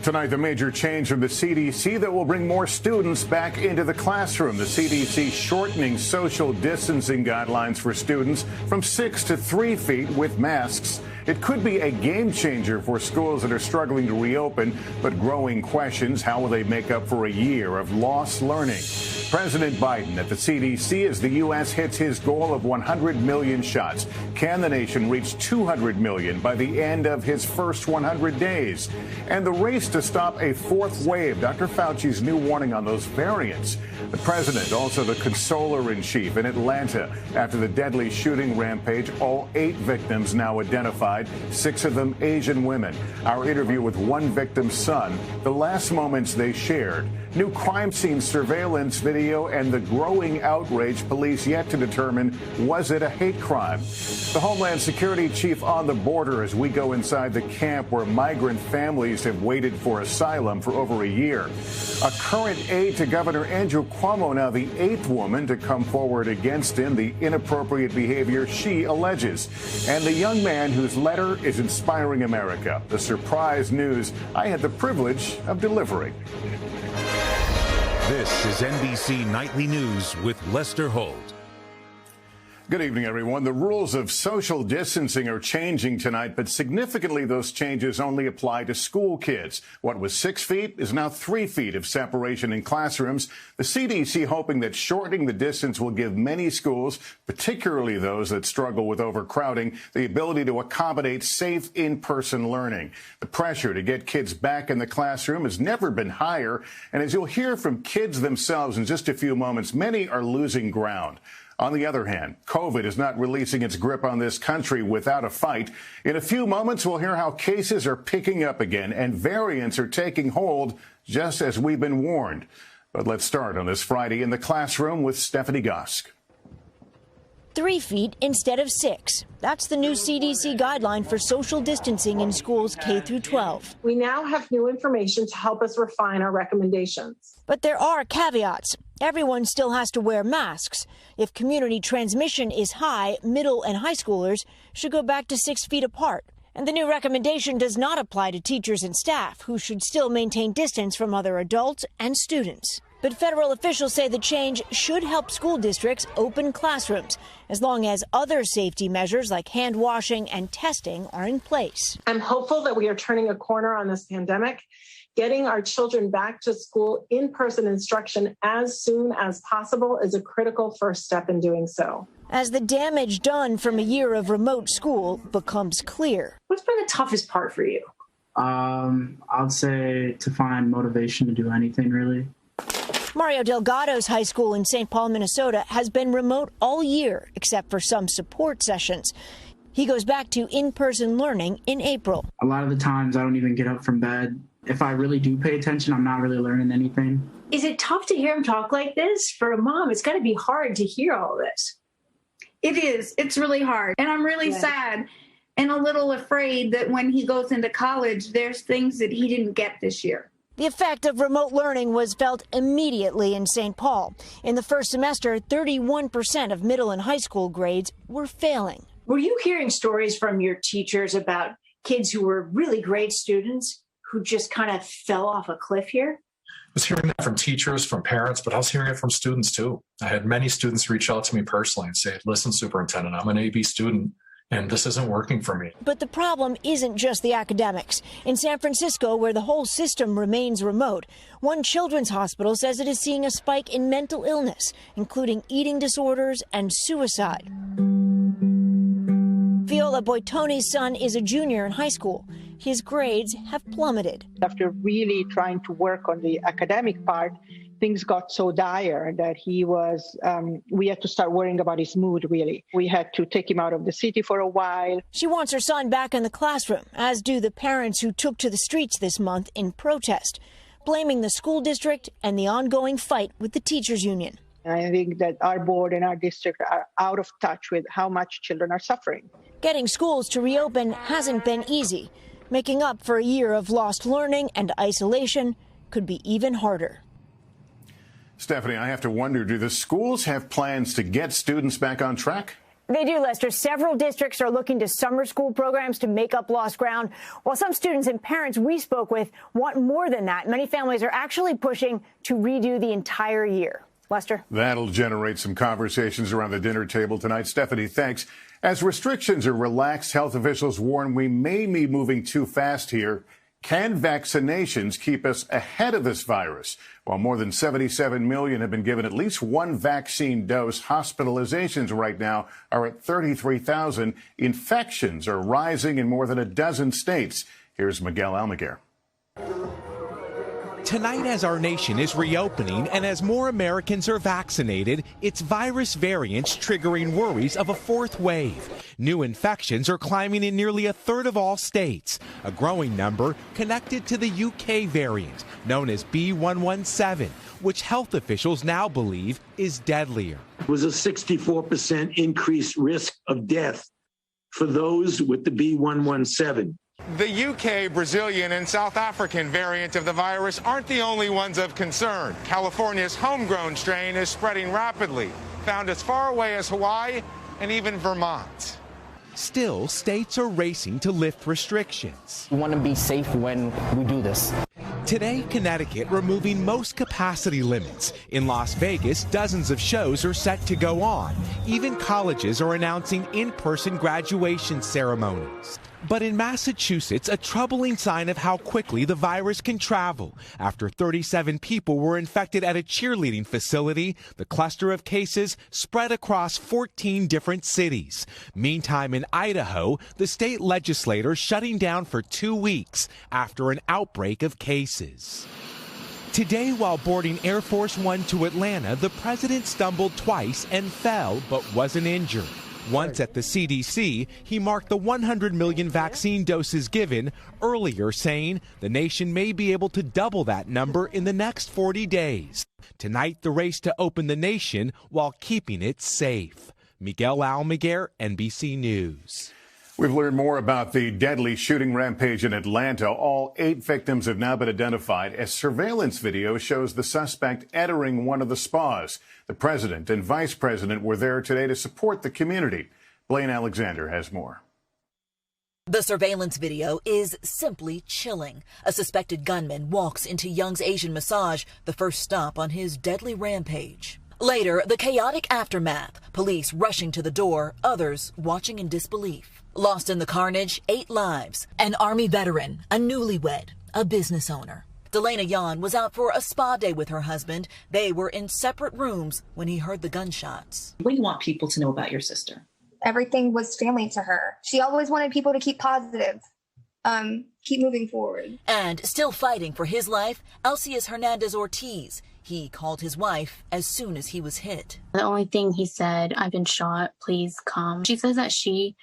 Tonight, the major change from the CDC that will bring more students back into the classroom. The CDC shortening social distancing guidelines for students from 6 to 3 feet with masks. It could be a game changer for schools that are struggling to reopen, but growing questions: how will they make up for a year of lost learning? President Biden at the CDC as the U.S. hits his goal of 100 million shots. Can the nation reach 200 million by the end of his first 100 days? And the race to stop a fourth wave. Dr. Fauci's new warning on those variants. The president, also the consoler-in-chief in Atlanta after the deadly shooting rampage. All 8 victims now identified, 6 of them Asian women. Our interview with one victim's son, the last moments they shared. New crime scene surveillance video and the growing outrage. Police yet to determine, was it a hate crime? The Homeland Security chief on the border as we go inside the camp where migrant families have waited for asylum for over a year. A current aide to Governor Andrew Cuomo, now the 8th woman to come forward against him, the inappropriate behavior she alleges. And the young man whose letter is inspiring America. The surprise news I had the privilege of delivering. This is NBC Nightly News with Lester Holt. Good evening, everyone. The rules of social distancing are changing tonight, but significantly those changes only apply to school kids. What was 6 feet is now 3 feet of separation in classrooms. The CDC hoping that shortening the distance will give many schools, particularly those that struggle with overcrowding, the ability to accommodate safe in-person learning. The pressure to get kids back in the classroom has never been higher. And as you'll hear from kids themselves in just a few moments, many are losing ground. On the other hand, COVID is not releasing its grip on this country without a fight. In a few moments, we'll hear how cases are picking up again and variants are taking hold, just as we've been warned. But let's start on this Friday in the classroom with Stephanie Gosk. 3 feet instead of 6. That's the new CDC guideline for social distancing in schools K through 12. We now have new information to help us refine our recommendations. But there are caveats. Everyone still has to wear masks. If community transmission is high, middle and high schoolers should go back to 6 feet apart. And the new recommendation does not apply to teachers and staff, who should still maintain distance from other adults and students. But federal officials say the change should help school districts open classrooms, as long as other safety measures like hand washing and testing are in place. I'm hopeful that we are turning a corner on this pandemic. Getting our children back to school in-person instruction as soon as possible is a critical first step in doing so. As the damage done from a year of remote school becomes clear. What's been the toughest part for you? I'd say to find motivation to do anything, really. Mario Delgado's high school in St. Paul, Minnesota, has been remote all year, except for some support sessions. He goes back to in-person learning in April. A lot of the times I don't even get up from bed. If I really do pay attention, I'm not really learning anything. Is it tough to hear him talk like this? For a mom, it's got to be hard to hear all this. It is. It's really hard. And I'm really sad and a little afraid that when he goes into college, there's things that he didn't get this year. The effect of remote learning was felt immediately in St. Paul. In the first semester, 31% of middle and high school grades were failing. Were you hearing stories from your teachers about kids who were really great students who just kind of fell off a cliff here? I was hearing that from teachers, from parents, but I was hearing it from students too. I had many students reach out to me personally and say, listen, superintendent, I'm an AB student and this isn't working for me. But the problem isn't just the academics. In San Francisco, where the whole system remains remote, one children's hospital says it is seeing a spike in mental illness, including eating disorders and suicide. Viola Boitoni's son is a junior in high school. His grades have plummeted. After really trying to work on the academic part, things got so dire that we had to start worrying about his mood, really. We had to take him out of the city for a while. She wants her son back in the classroom, as do the parents who took to the streets this month in protest, blaming the school district and the ongoing fight with the teachers union. And I think that our board and our district are out of touch with how much children are suffering. Getting schools to reopen hasn't been easy. Making up for a year of lost learning and isolation could be even harder. Stephanie, I have to wonder, do the schools have plans to get students back on track? They do, Lester. Several districts are looking to summer school programs to make up lost ground, while some students and parents we spoke with want more than that. Many families are actually pushing to redo the entire year. Lester? That'll generate some conversations around the dinner table tonight. Stephanie, thanks. As restrictions are relaxed, health officials warn we may be moving too fast here. Can vaccinations keep us ahead of this virus? While more than 77 million have been given at least one vaccine dose, hospitalizations right now are at 33,000. Infections are rising in more than a dozen states. Here's Miguel Almaguer. Tonight, as our nation is reopening and as more Americans are vaccinated, it's virus variants triggering worries of a fourth wave. New infections are climbing in nearly a third of all states, a growing number connected to the UK variant, known as B.1.1.7, which health officials now believe is deadlier. It was a 64% increased risk of death for those with the B.1.1.7. The UK, Brazilian, and South African variant of the virus aren't the only ones of concern. California's homegrown strain is spreading rapidly, found as far away as Hawaii and even Vermont. Still, states are racing to lift restrictions. We want to be safe when we do this. Today, Connecticut removing most capacity limits. In Las Vegas, dozens of shows are set to go on. Even colleges are announcing in-person graduation ceremonies. But in Massachusetts, a troubling sign of how quickly the virus can travel. After 37 people were infected at a cheerleading facility, the cluster of cases spread across 14 different cities. Meantime, in Idaho, the state legislature shutting down for 2 weeks after an outbreak of cases. Today, while boarding Air Force One to Atlanta, the president stumbled twice and fell, but wasn't injured. Once at the CDC, he marked the 100 million vaccine doses given, earlier saying the nation may be able to double that number in the next 40 days. Tonight, the race to open the nation while keeping it safe. Miguel Almaguer, NBC News. We've learned more about the deadly shooting rampage in Atlanta. All 8 victims have now been identified as surveillance video shows the suspect entering one of the spas. The president and vice president were there today to support the community. Blaine Alexander has more. The surveillance video is simply chilling. A suspected gunman walks into Young's Asian Massage, the first stop on his deadly rampage. Later, the chaotic aftermath, police rushing to the door, others watching in disbelief. Lost in the carnage, 8 lives, an Army veteran, a newlywed, a business owner. Delana Yan was out for a spa day with her husband. They were in separate rooms when he heard the gunshots. What do you want people to know about your sister? Everything was family to her. She always wanted people to keep positive, keep moving forward. And still fighting for his life, Alcius Hernandez Ortiz. He called his wife as soon as he was hit. The only thing he said, "I've been shot, please come." She says that she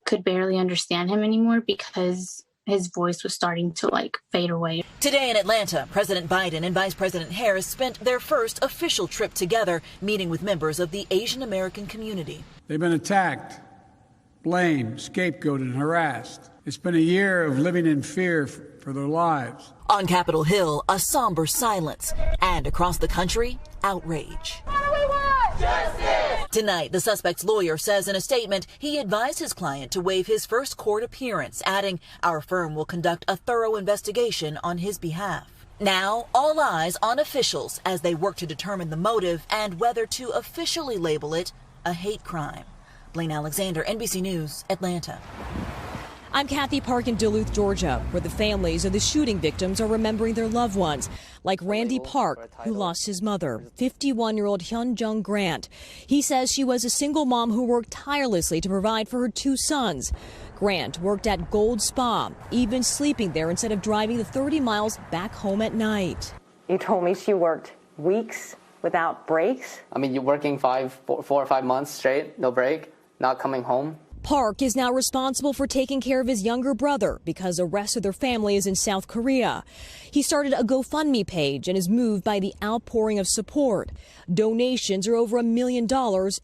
could barely understand him anymore because his voice was starting to fade away. Today in Atlanta, President Biden and Vice President Harris spent their first official trip together, meeting with members of the Asian American community. They've been attacked, blamed, scapegoated, and harassed. It's been a year of living in fear for their lives. On Capitol Hill, a somber silence, and across the country, outrage. What do we want? Justice! Tonight, the suspect's lawyer says in a statement he advised his client to waive his first court appearance, adding, "Our firm will conduct a thorough investigation on his behalf." Now, all eyes on officials as they work to determine the motive and whether to officially label it a hate crime. Blaine Alexander, NBC News, Atlanta. I'm Kathy Park in Duluth, Georgia, where the families of the shooting victims are remembering their loved ones, like Randy Park, who lost his mother, 51-year-old Hyun Jung Grant. He says she was a single mom who worked tirelessly to provide for her 2 sons. Grant worked at Gold Spa, even sleeping there instead of driving the 30 miles back home at night. You told me she worked weeks without breaks. I mean, you're working 4 or 5 months straight, no break, not coming home. Park is now responsible for taking care of his younger brother because the rest of their family is in South Korea. He started a GoFundMe page and is moved by the outpouring of support. Donations are over $1 million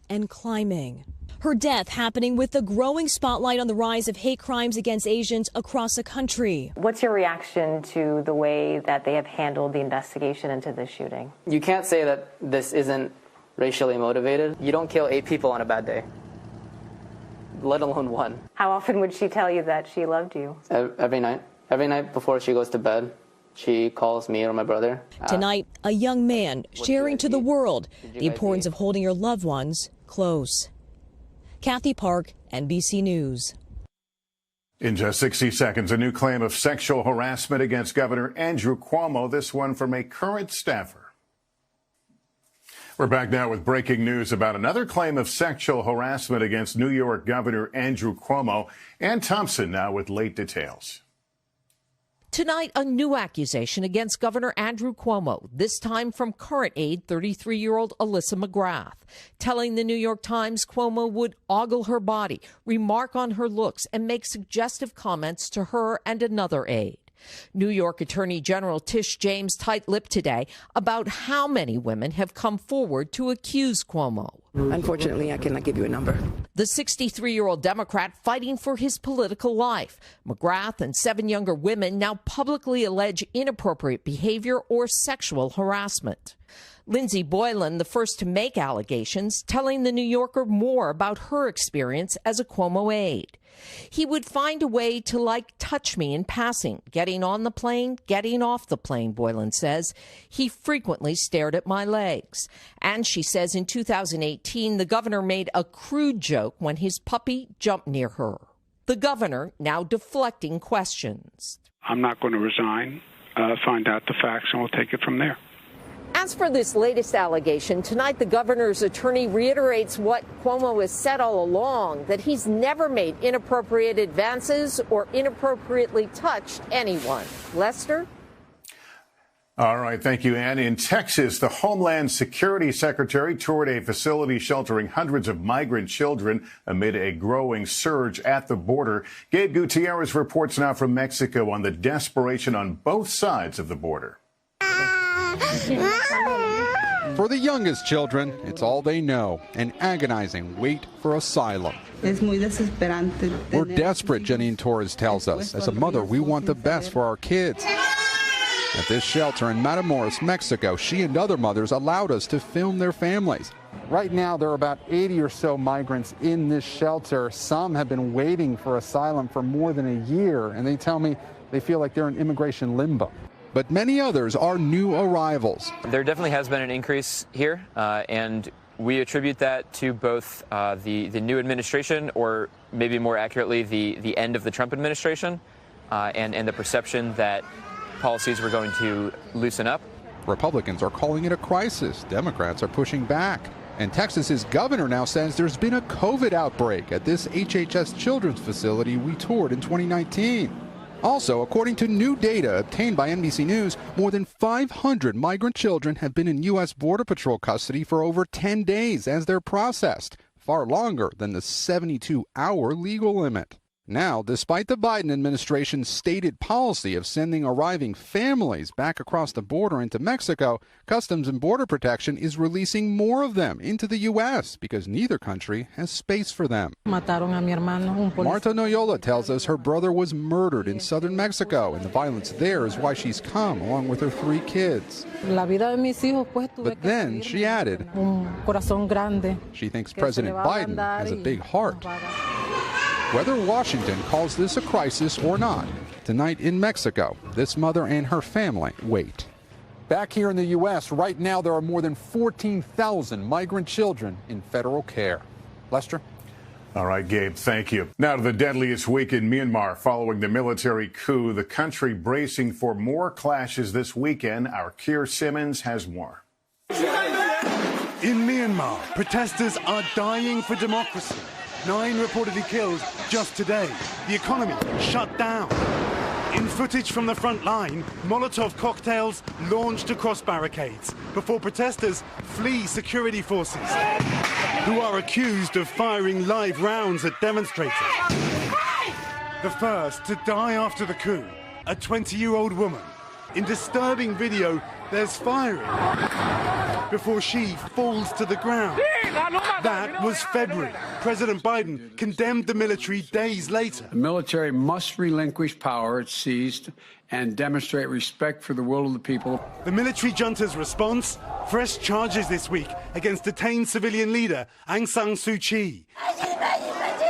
and climbing. Her death happening with the growing spotlight on the rise of hate crimes against Asians across the country. What's your reaction to the way that they have handled the investigation into this shooting? You can't say that this isn't racially motivated. You don't kill 8 people on a bad day. let alone one. How often would she tell you that she loved you? Every night. Every night before she goes to bed, she calls me or my brother. Tonight, a young man sharing to the world the importance of holding your loved ones close. Kathy Park, NBC News. In just 60 seconds, a new claim of sexual harassment against Governor Andrew Cuomo, this one from a current staffer. We're back now with breaking news about another claim of sexual harassment against New York Governor Andrew Cuomo. Ann Thompson now with late details. Tonight, a new accusation against Governor Andrew Cuomo, this time from current aide 33-year-old Alyssa McGrath, telling the New York Times Cuomo would ogle her body, remark on her looks, and make suggestive comments to her and another aide. New York Attorney General Tish James tight-lipped today about how many women have come forward to accuse Cuomo. Unfortunately, I cannot give you a number. The 63-year-old Democrat fighting for his political life. McGrath and 7 younger women now publicly allege inappropriate behavior or sexual harassment. Lindsay Boylan, the first to make allegations, telling the New Yorker more about her experience as a Cuomo aide. He would find a way to, touch me in passing, getting on the plane, getting off the plane, Boylan says. He frequently stared at my legs. And she says in 2018, the governor made a crude joke when his puppy jumped near her. The governor now deflecting questions. I'm not going to resign, find out the facts, and we'll take it from there. As for this latest allegation, tonight the governor's attorney reiterates what Cuomo has said all along, that he's never made inappropriate advances or inappropriately touched anyone. Lester? All right. Thank you, Ann. In Texas, the Homeland Security Secretary toured a facility sheltering hundreds of migrant children amid a growing surge at the border. Gabe Gutierrez reports now from Mexico on the desperation on both sides of the border. For the youngest children, it's all they know, an agonizing wait for asylum. We're desperate, Janine Torres tells us. As a mother, we want the best for our kids. At this shelter in Matamoros, Mexico, she and other mothers allowed us to film their families. Right now, there are about 80 or so migrants in this shelter. Some have been waiting for asylum for more than a year, and they tell me they feel like they're in immigration limbo. But many others are new arrivals. There definitely has been an increase here, and we attribute that to both the new administration, or maybe more accurately, the end of the Trump administration, and the perception that policies were going to loosen up. Republicans are calling it a crisis. Democrats are pushing back. And Texas's governor now says there's been a COVID outbreak at this HHS children's facility we toured in 2019. Also, according to new data obtained by NBC News, more than 500 migrant children have been in U.S. Border Patrol custody for over 10 days as they're processed, far longer than the 72-hour legal limit. Now, despite the Biden administration's stated policy of sending arriving families back across the border into Mexico, Customs and Border Protection is releasing more of them into the U.S. because neither country has space for them. Marta Noyola tells us her brother was murdered in southern Mexico, and the violence there is why she's come, along with her 3 kids. But then she added, she thinks President Biden has a big heart. Whether Washington calls this a crisis or not, tonight in Mexico, this mother and her family wait. Back here in the U.S., right now there are more than 14,000 migrant children in federal care. Lester? All right, Gabe, thank you. Now to the deadliest week in Myanmar following the military coup, the country bracing for more clashes this weekend. Our Keir Simmons has more. In Myanmar, protesters are dying for democracy. 9 reportedly killed just today. The economy shut down. In footage from the front line, Molotov cocktails launched across barricades before protesters flee security forces, who are accused of firing live rounds at demonstrators. The first to die after the coup, a 20-year-old woman. In disturbing video, there's firing before she falls to the ground. That was February. President Biden condemned the military days later. The military must relinquish power it seized and demonstrate respect for the will of the people. The military junta's response? Fresh charges this week against detained civilian leader Aung San Suu Kyi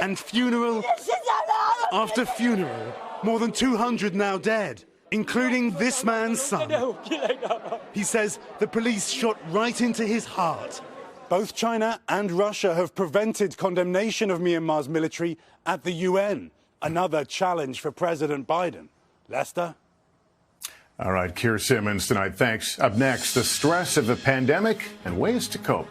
And funeral after funeral, more than 200 now dead, including this man's son. He says the police shot right into his heart. Both China and Russia have prevented condemnation of Myanmar's military at the UN. Another challenge for President Biden. Lester? All right, Keir Simmons tonight. Thanks. Up next, the stress of the pandemic and ways to cope.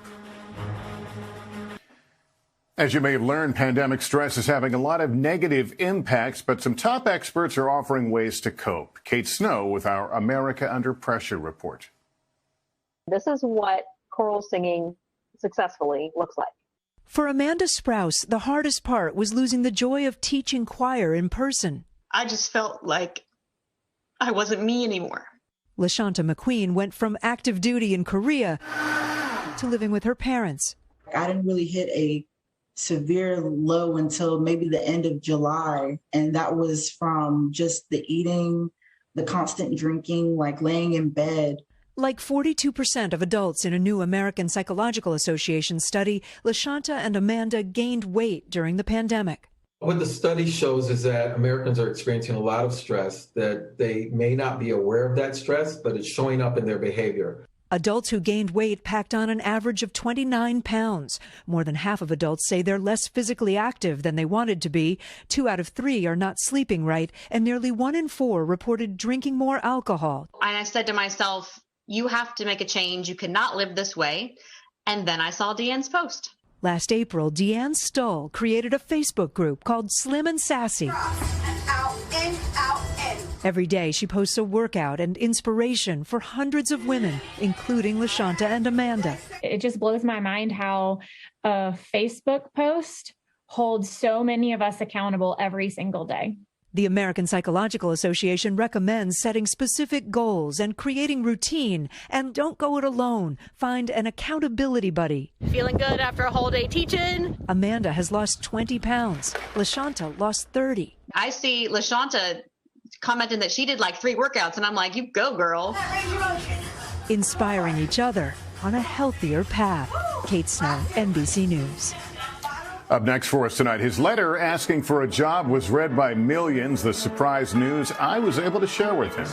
As you may have learned, pandemic stress is having a lot of negative impacts, but some top experts are offering ways to cope. Kate Snow with our America Under Pressure report. This is what choral singing successfully looks like. For Amanda Sprouse, the hardest part was losing the joy of teaching choir in person. I just felt like I wasn't me anymore. LaShanta McQueen went from active duty in Korea to living with her parents. I didn't really hit a severe low until maybe the end of July. And that was from just the eating, the constant drinking, like laying in bed. Like 42% of adults in a new American Psychological Association study, LaShanta and Amanda gained weight during the pandemic. What the study shows is that Americans are experiencing a lot of stress, that they may not be aware of that stress, but it's showing up in their behavior. Adults who gained weight packed on an average of 29 pounds. More than half of adults say they're less physically active than they wanted to be. 2 out of 3 are not sleeping right, and nearly 1 in 4 reported drinking more alcohol. And I said to myself, you have to make a change. You cannot live this way. And then I saw Deanne's post. Last April, Deanne Stull created a Facebook group called Slim and Sassy. Out, in, out, in. Every day, she posts a workout and inspiration for hundreds of women, including LaShanta and Amanda. It just blows my mind how a Facebook post holds so many of us accountable every single day. The American Psychological Association recommends setting specific goals and creating routine. And don't go it alone. Find an accountability buddy. Feeling good after a whole day teaching? Amanda has lost 20 pounds. LaShanta lost 30. I see LaShanta commenting that she did like 3 workouts, and I'm like, you go, girl. Inspiring each other on a healthier path. Kate Snow, NBC News. Up next for us tonight, his letter asking for a job was read by millions. The surprise news I was able to share with him.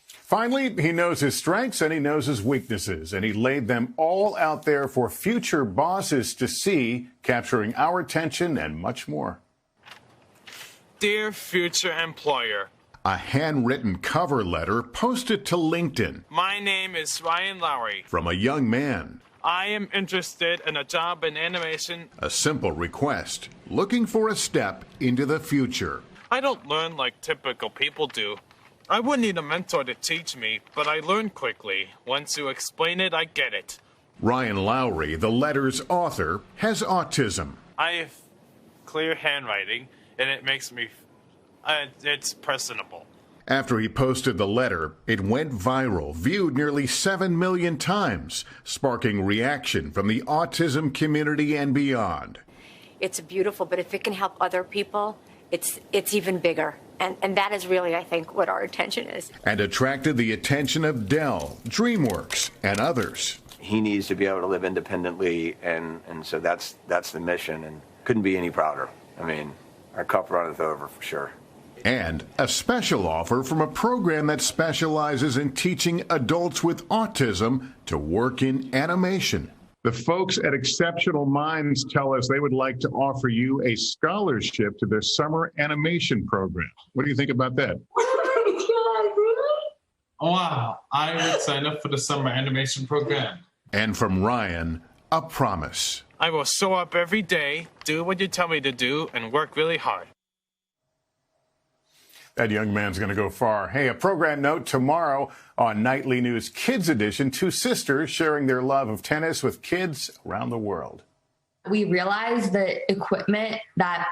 Finally, he knows his strengths and he knows his weaknesses, and he laid them all out there for future bosses to see, capturing our attention and much more. Dear future employer. A handwritten cover letter posted to LinkedIn. My name is Ryan Lowry. From a young man. I am interested in a job in animation. A simple request, looking for a step into the future. I don't learn like typical people do. I would need a mentor to teach me, but I learn quickly. Once you explain it, I get it. Ryan Lowry, the letter's author, has autism. I have clear handwriting, and it makes me... it's personable. After he posted the letter, it went viral, viewed nearly 7 million times, sparking reaction from the autism community and beyond. It's beautiful, but if it can help other people, it's even bigger. And that is really, I think, what our intention is. And attracted the attention of Dell, DreamWorks, and others. He needs to be able to live independently, and so that's the mission, and couldn't be any prouder. I mean, our cup runneth over for sure. And a special offer from a program that specializes in teaching adults with autism to work in animation. The folks at Exceptional Minds tell us they would like to offer you a scholarship to their summer animation program. What do you think about that? Wow, I would sign up for the summer animation program. And from Ryan, a promise. I will show up every day, do what you tell me to do, and work really hard. That young man's going to go far. Hey, a program note tomorrow on Nightly News Kids Edition. 2 sisters sharing their love of tennis with kids around the world. We realize that equipment that,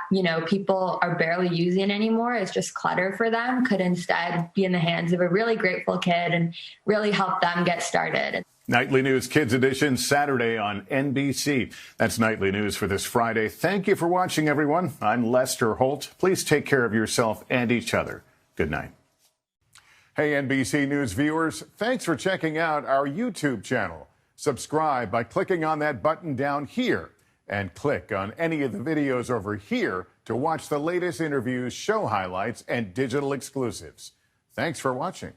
people are barely using anymore is just clutter for them, could instead be in the hands of a really grateful kid and really help them get started. Nightly News Kids Edition, Saturday on NBC. That's Nightly News for this Friday. Thank you for watching, everyone. I'm Lester Holt. Please take care of yourself and each other. Good night. Hey, NBC News viewers, thanks for checking out our YouTube channel. Subscribe by clicking on that button down here. And click on any of the videos over here to watch the latest interviews, show highlights, and digital exclusives. Thanks for watching.